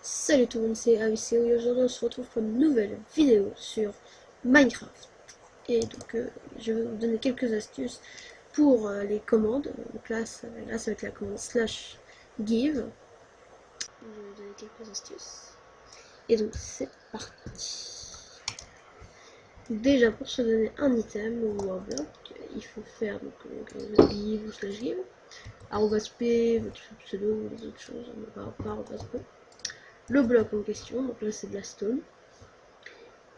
Salut tout le monde, c'est AVC et aujourd'hui on se retrouve pour une nouvelle vidéo sur Minecraft. Et donc je vais vous donner quelques astuces pour les commandes. Donc là ça va être la commande slash give. Je vais vous donner quelques astuces. Et donc c'est parti. Donc, déjà pour se donner un item ou un bloc, il faut faire donc give ou slash give. @p, votre pseudo ou les autres choses, on va pas @p. Le bloc en question, donc là c'est de la stone,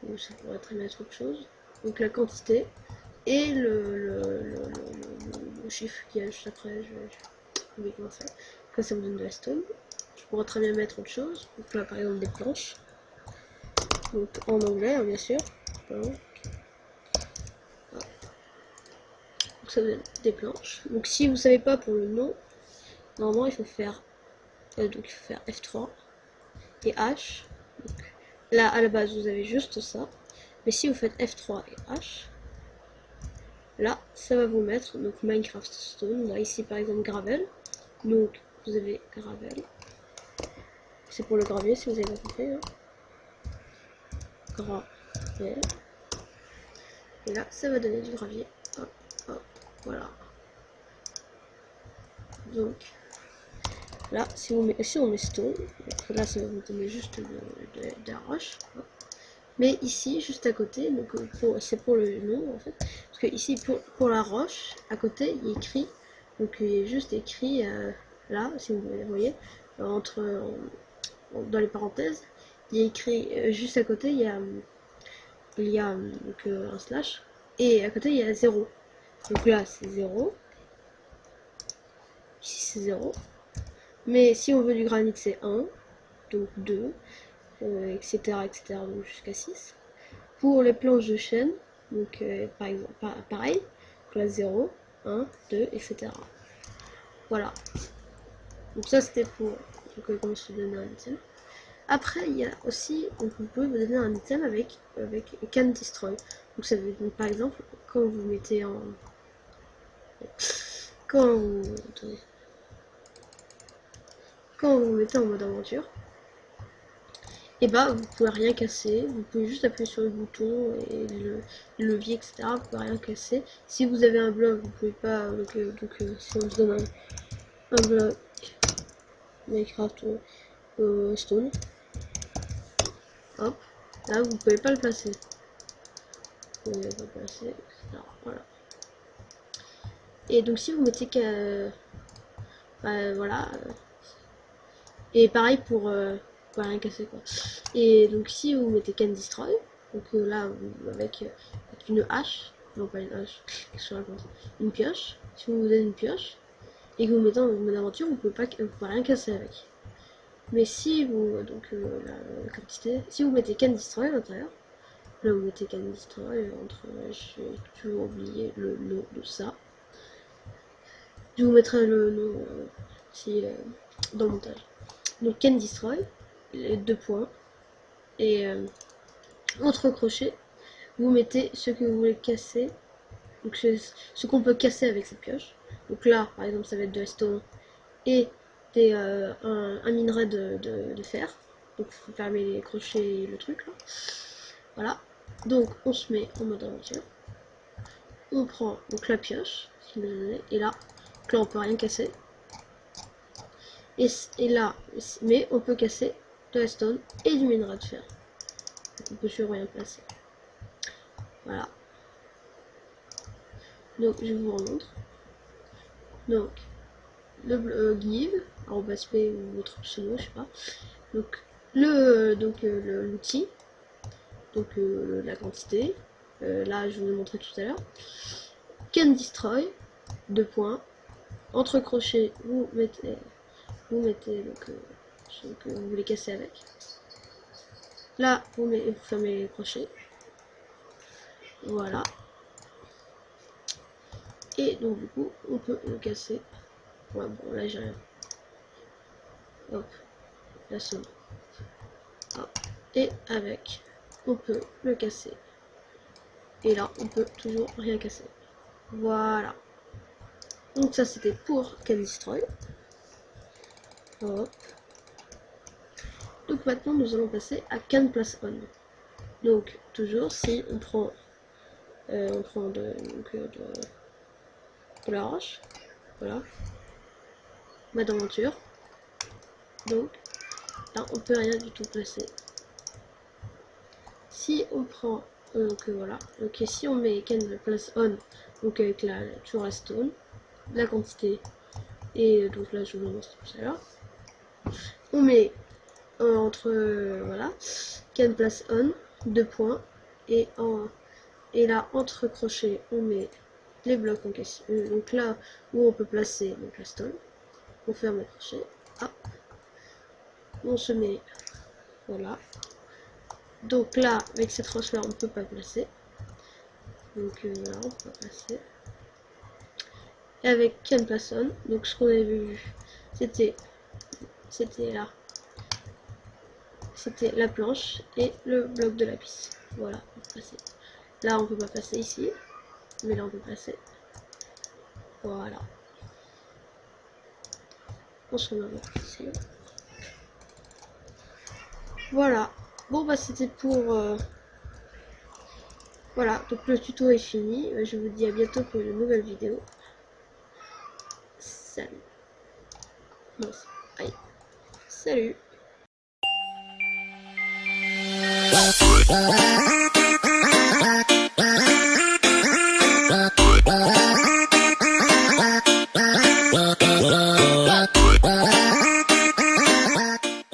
ou ça pourrait très bien être autre chose, donc la quantité, et le chiffre qui est juste après, je vais oublier comment ça. Là ça vous donne de la stone, je pourrais très bien mettre autre chose, donc là par exemple des planches, donc en anglais hein, bien sûr, donc ça vous donne des planches, donc si vous savez pas pour le nom, normalement il faut faire, F3 et H. Donc, là à la base vous avez juste ça, mais si vous faites F3 et H, là ça va vous mettre donc Minecraft Stone. Là ici par exemple gravel, donc vous avez gravel, c'est pour le gravier si vous avez pas compris hein. Gravel, et là ça va donner du gravier, hop, hop, voilà. Donc là si on met stone, donc là ça va vous donner juste de la roche, hop. Mais ici, juste à côté, donc c'est pour le nom en fait, parce que ici pour la roche, à côté il est écrit, donc il est juste écrit là, si vous voyez, dans les parenthèses, il est écrit juste à côté, il y a donc, un slash, et à côté il y a 0. Donc là c'est 0, ici c'est 0, mais si on veut du granit c'est 1, donc 2, etc. donc jusqu'à 6. Pour les planches de chêne, donc par exemple, pareil, classe 0, 1, 2, etc. Voilà. Donc ça c'était pour comment se donner un item. Après il y a aussi, donc vous pouvez vous donner un item avec can destroy. Donc ça veut dire par exemple quand vous mettez en quand vous attendez, quand vous mettez en mode aventure, et bah vous pouvez rien casser, vous pouvez juste appuyer sur le bouton et le levier etc, vous pouvez rien casser. Si vous avez un bloc vous pouvez pas, si on se donne un bloc Minecraft stone, hop, là vous pouvez pas le placer, vous pouvez pas le placer etc, voilà. Et donc si vous mettez voilà, et pareil pour rien casser quoi. Et donc si vous mettez can destroy, donc là avec une hache, non pas une hache, une pioche, si vous donnez une pioche et que vous mettez en mode aventure, vous pouvez rien casser avec. Mais si vous la quantité, si vous mettez can destroy à l'intérieur, là vous mettez can destroy entre, j'ai toujours oublié le nom de ça. Je vous mettrai le nom si dans le montage. Donc can destroy, les 2 points, et entre crochets, vous mettez ce que vous voulez casser, donc ce qu'on peut casser avec cette pioche. Donc là, par exemple, ça va être de la stone et un minerai de fer. Donc il faut fermer les crochets et le truc là. Voilà. Donc on se met en mode aventure. On prend donc la pioche, et là on peut rien casser. Et là, mais on peut casser de la stone et du minerai de fer. Donc on peut sur rien placer. Voilà. Donc je vous remontre. Donc le give, @p ou votre pseudo, je sais pas. Donc l'outil, donc la quantité. Là je vous ai montré tout à l'heure. Can destroy, 2 points. Entre crochets, vous mettez donc ce que vous voulez casser avec. Là vous fermez les crochets. Voilà. Et donc du coup on peut le casser. Ouais bon là j'ai rien. Hop, la somme. Hop. Et avec on peut le casser. Et là on peut toujours rien casser. Voilà. Donc ça c'était pour can destroy. Hop. Donc maintenant nous allons passer à can place on. Donc toujours si on prend de la roche, voilà, ma d'aventure. Donc là on peut rien du tout placer. Si on prend donc voilà, donc si on met can place on, donc avec toujours la stone, la quantité, et donc là je vous le montre tout à l'heure, on met entre voilà, can place on, 2 points, et là entre crochets on met les blocs en question, donc là où on peut placer donc la stone, on ferme le crochet, hop, on se met, voilà, donc là avec cette roche là on ne peut pas placer, donc voilà, on peut placer, et avec can place on, donc ce qu'on avait vu c'était là, c'était la planche et le bloc de lapis, voilà, on peut passer. Là on peut pas passer ici, mais là on peut passer, voilà, on se remet ici. Voilà, bon bah c'était pour voilà, donc le tuto est fini, je vous dis à bientôt pour une nouvelle vidéo. Salut. Mince. Aïe. Salut.